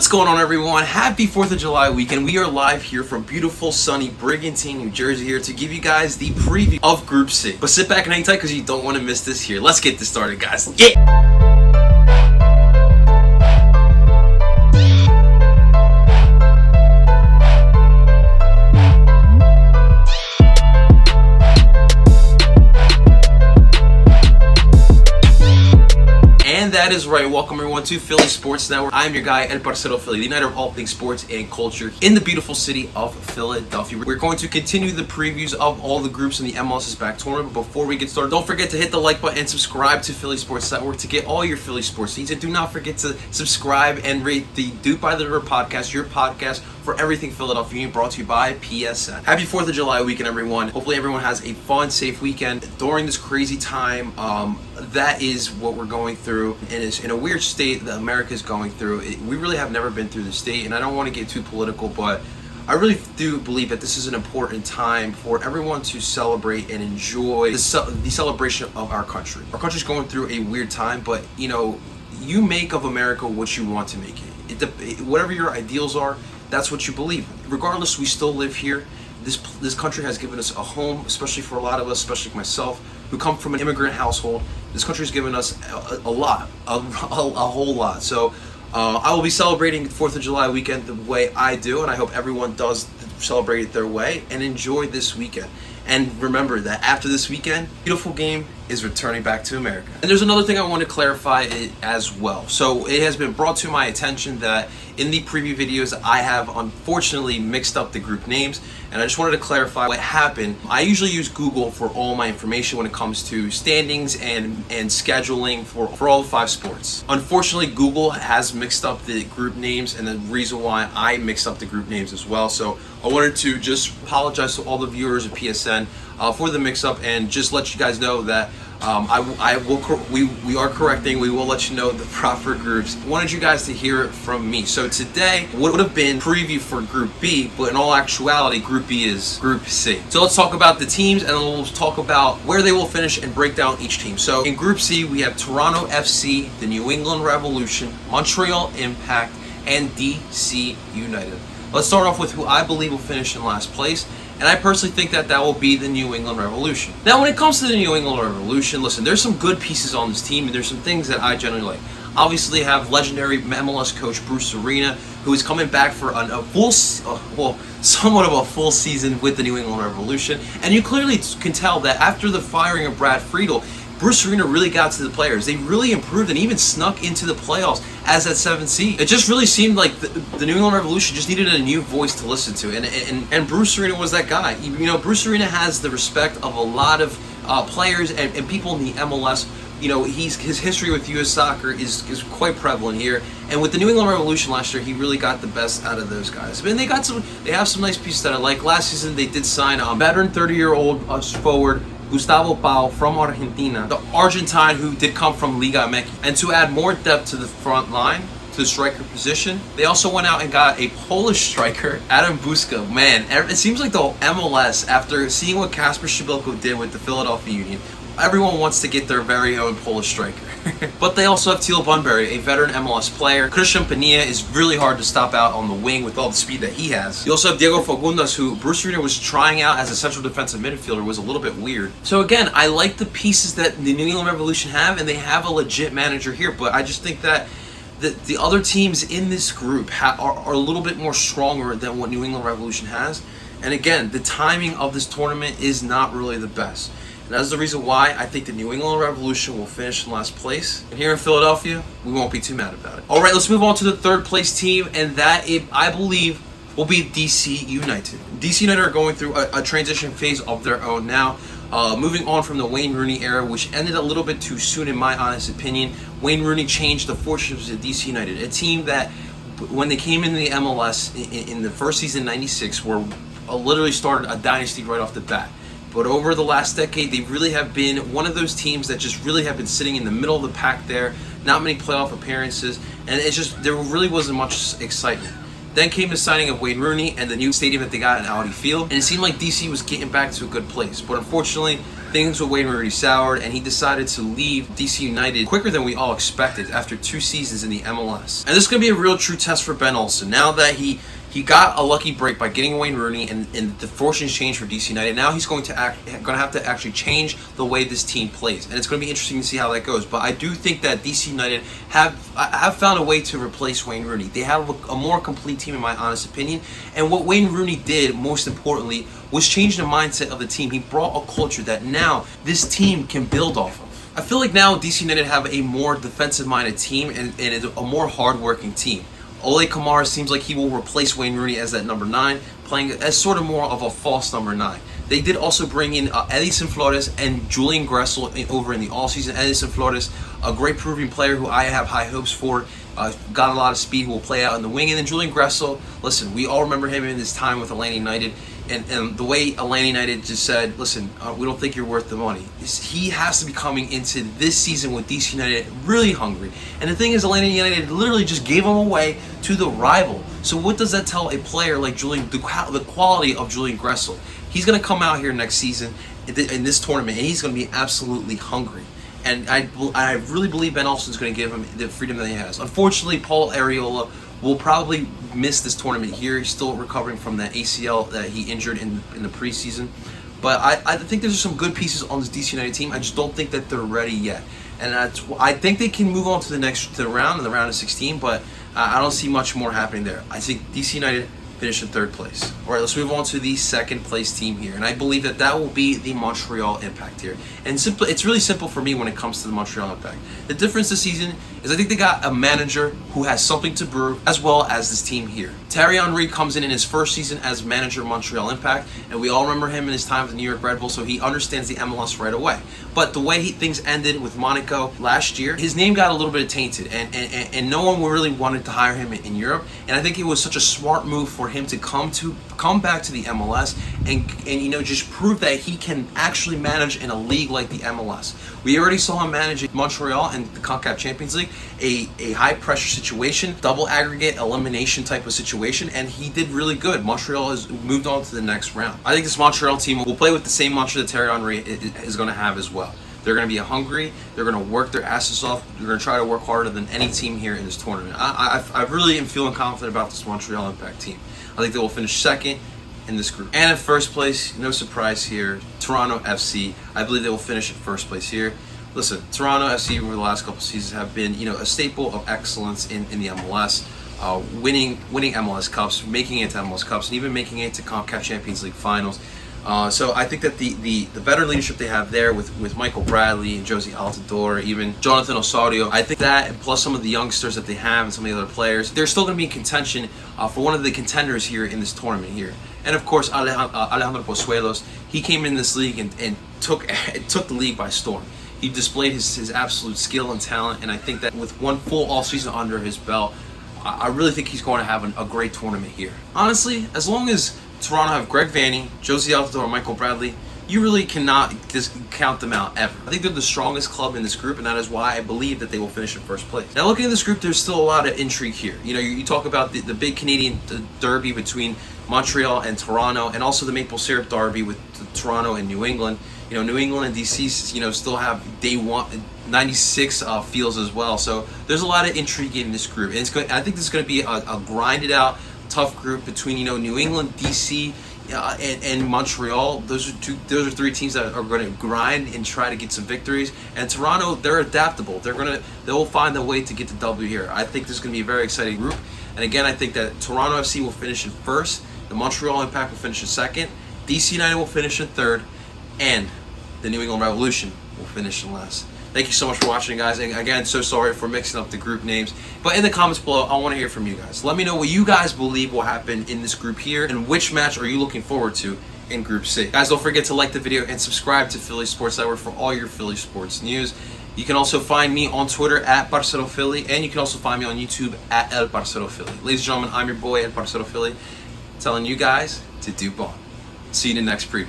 What's going on, everyone? Happy 4th of July weekend. We are live here from beautiful, sunny Brigantine, New Jersey here to give you guys the preview of Group C. But sit back and hang tight because you don't want to miss this here. Let's get this started, guys. Yeah! And that is right. Welcome everyone to Philly Sports Network. I'm your guy, El Parcero Philly, the uniter of all things sports and culture in the beautiful city of Philadelphia. We're going to continue the previews of all the groups in the MLS's back tournament. But before we get started, don't forget to hit the like button and subscribe to Philly Sports Network to get all your Philly sports needs. And do not forget to subscribe and rate the Duke by the River podcast, your podcast for everything Philadelphia, brought to you by PSN. Happy 4th of July weekend, everyone. Hopefully everyone has a fun, safe weekend during this crazy time. That is what we're going through, and it's in a weird state that America is going through. We really have never been through this state, and I don't want to get too political, but I really do believe that this is an important time for everyone to celebrate and enjoy the celebration of our country. Our country's going through a weird time, but you make of America what you want to make it. Whatever your ideals are, that's what you believe. Regardless, we still live here. This country has given us a home, especially for a lot of us, especially myself, who come from an immigrant household. This country has given us a whole lot. So I will be celebrating 4th of July weekend the way I do, and I hope everyone does celebrate it their way and enjoy this weekend. And remember that after this weekend, beautiful game is returning back to America. And there's another thing I want to clarify as well. So it has been brought to my attention that in the preview videos, I have unfortunately mixed up the group names, and I just wanted to clarify what happened. I usually use Google for all my information when it comes to standings and scheduling for all 5 sports. Unfortunately, Google has mixed up the group names, and the reason why I mixed up the group names as well. So I wanted to just apologize to all the viewers of PSN for the mix-up, and just let you guys know that we are correcting. We will let you know the proper groups. Wanted you guys to hear it from me. So today would have been preview for Group B, but in all actuality, Group B is Group C. So let's talk about the teams, and then we'll talk about where they will finish and break down each team. So in Group C, we have Toronto FC, the New England Revolution, Montreal Impact, and DC United. Let's start off with who I believe will finish in last place. And I personally think that will be the New England Revolution. Now, when it comes to the New England Revolution, listen, there's some good pieces on this team, and there's some things that I generally like. Obviously, have legendary MLS coach Bruce Arena, who is coming back for somewhat of a full season with the New England Revolution. And you clearly can tell that after the firing of Brad Friedel, Bruce Arena really got to the players. They really improved and even snuck into the playoffs as that 7th seed. It just really seemed like the New England Revolution just needed a new voice to listen to, and Bruce Arena was that guy. Bruce Arena has the respect of a lot of players and people in the MLS. His history with U.S. soccer is quite prevalent here, and with the New England Revolution last year, he really got the best out of those guys. And they have some nice pieces that I like. Last season, they did sign a veteran 30-year-old forward, Gustavo Pau from Argentina, the Argentine who did come from Liga MX. And to add more depth to the front line, to the striker position, they also went out and got a Polish striker, Adam Buska. Man, it seems like the MLS, after seeing what Kasper Szpilko did with the Philadelphia Union, everyone wants to get their very own Polish striker. But they also have Teal Bunbury, a veteran MLS player. Christian Pania is really hard to stop out on the wing with all the speed that he has. You also have Diego Fagundes, who Bruce Arena was trying out as a central defensive midfielder, was a little bit weird. So again, I like the pieces that the New England Revolution have, and they have a legit manager here, but I just think that the other teams in this group are a little bit more stronger than what New England Revolution has. And again, the timing of this tournament is not really the best. And that's the reason why I think the New England Revolution will finish in last place. And here in Philadelphia, we won't be too mad about it. All right, let's move on to the 3rd place team, and that, I believe, will be DC United. DC United are going through a transition phase of their own now. Moving on from the Wayne Rooney era, which ended a little bit too soon in my honest opinion. Wayne Rooney changed the fortunes of DC United, a team that when they came into the MLS in the first season in '96, were literally started a dynasty right off the bat. But over the last decade, they really have been one of those teams that just really have been sitting in the middle of the pack there. Not many playoff appearances, and there really wasn't much excitement. Then came the signing of Wayne Rooney and the new stadium that they got in Audi Field, and it seemed like DC was getting back to a good place. But unfortunately, things with Wayne Rooney soured, and he decided to leave DC United quicker than we all expected after 2 seasons in the MLS. And this is going to be a real true test for Ben Olsen. Now that he got a lucky break by getting Wayne Rooney, and the fortunes changed for DC United. Now he's going to have to actually change the way this team plays, and it's going to be interesting to see how that goes. But I do think that DC United have found a way to replace Wayne Rooney. They have a more complete team, in my honest opinion. And what Wayne Rooney did, most importantly, was change the mindset of the team. He brought a culture that now this team can build off of. I feel like now DC United have a more defensive-minded team and a more hard-working team. Ole Kamara seems like he will replace Wayne Rooney as that number 9, playing as sort of more of a false number 9. They did also bring in Edison Flores and Julian Gressel over in the all-season. Edison Flores, a great proving player who I have high hopes for, got a lot of speed, who will play out in the wing. And then Julian Gressel, listen, we all remember him in his time with Atlanta United. And the way Atlanta United just said, listen, we don't think you're worth the money. He has to be coming into this season with DC United really hungry. And the thing is, Atlanta United literally just gave him away to the rival. So what does that tell a player like Julian, the quality of Julian Gressel? He's going to come out here next season in this tournament, and he's going to be absolutely hungry. And I really believe Ben Olsen's going to give him the freedom that he has. Unfortunately, Paul Arriola will probably miss this tournament here. He's still recovering from that ACL that he injured in the preseason. But I think there's some good pieces on this DC United team. I just don't think that they're ready yet. And I think they can move on to the round of 16, but I don't see much more happening there. I think DC United finish in 3rd place. All right, let's move on to the 2nd place team here, and I believe that will be the Montreal Impact here. And it's really simple for me when it comes to the Montreal Impact. The difference this season is I think they got a manager who has something to prove, as well as this team here. Thierry Henry comes in his first season as manager of Montreal Impact, and we all remember him in his time with the New York Red Bull, so he understands the MLS right away. But the way things ended with Monaco last year, his name got a little bit tainted, and no one really wanted to hire him in Europe. And I think it was such a smart move for him to come back to the MLS and just prove that he can actually manage in a league like the MLS. We already saw him manage in Montreal in the CONCACAF Champions League, a high pressure situation, double aggregate elimination type of situation, and he did really good. Montreal has moved on to the next round. I think this Montreal team will play with the same mantra that Thierry Henry is going to have as well. They're going to be hungry. They're going to work their asses off. They're going to try to work harder than any team here in this tournament. I really am feeling confident about this Montreal Impact team. I think they will finish 2nd in this group. And in 1st place, no surprise here, Toronto FC. I believe they will finish in 1st place here. Listen, Toronto FC over the last couple seasons have been, a staple of excellence in the MLS, winning MLS Cups, making it to MLS Cups, and even making it to CONCACAF Champions League finals. So I think that the better leadership they have there with Michael Bradley and Josie Altidore, even Jonathan Osorio, I think that, and plus some of the youngsters that they have and some of the other players, they're still going to be in contention for one of the contenders here in this tournament here. And of course, Alejandro Pozuelos, he came in this league and took the league by storm. He displayed his absolute skill and talent, and I think that with one full offseason under his belt, I really think he's going to have a great tournament here. Honestly, as long as Toronto have Greg Vanney, Josie Altidore, and Michael Bradley, you really cannot count them out ever. I think they're the strongest club in this group, and that is why I believe that they will finish in 1st place. Now, looking at this group, there's still a lot of intrigue here. You talk about the big Canadian derby between Montreal and Toronto, and also the maple syrup derby with Toronto and New England. New England and DC, still have day one 96 feels as well. So there's a lot of intrigue in this group, and I think this is going to be a grinded out, tough group between New England, DC, and Montreal. Those are 3 teams that are going to grind and try to get some victories. And Toronto, they're adaptable. They'll find a way to get the W here. I think this is going to be a very exciting group. And again, I think that Toronto FC will finish in 1st, the Montreal Impact will finish in 2nd, DC United will finish in 3rd, and the New England Revolution will finish in last. Thank you so much for watching, guys. And again, so sorry for mixing up the group names. But in the comments below, I want to hear from you guys. Let me know what you guys believe will happen in this group here, and which match are you looking forward to in Group C. Guys, don't forget to like the video and subscribe to Philly Sports Network for all your Philly sports news. You can also find me on Twitter at Parcero Philly, and you can also find me on YouTube at El Parcero Philly. Ladies and gentlemen, I'm your boy El Parcero Philly, telling you guys to do bon. See you in the next preview.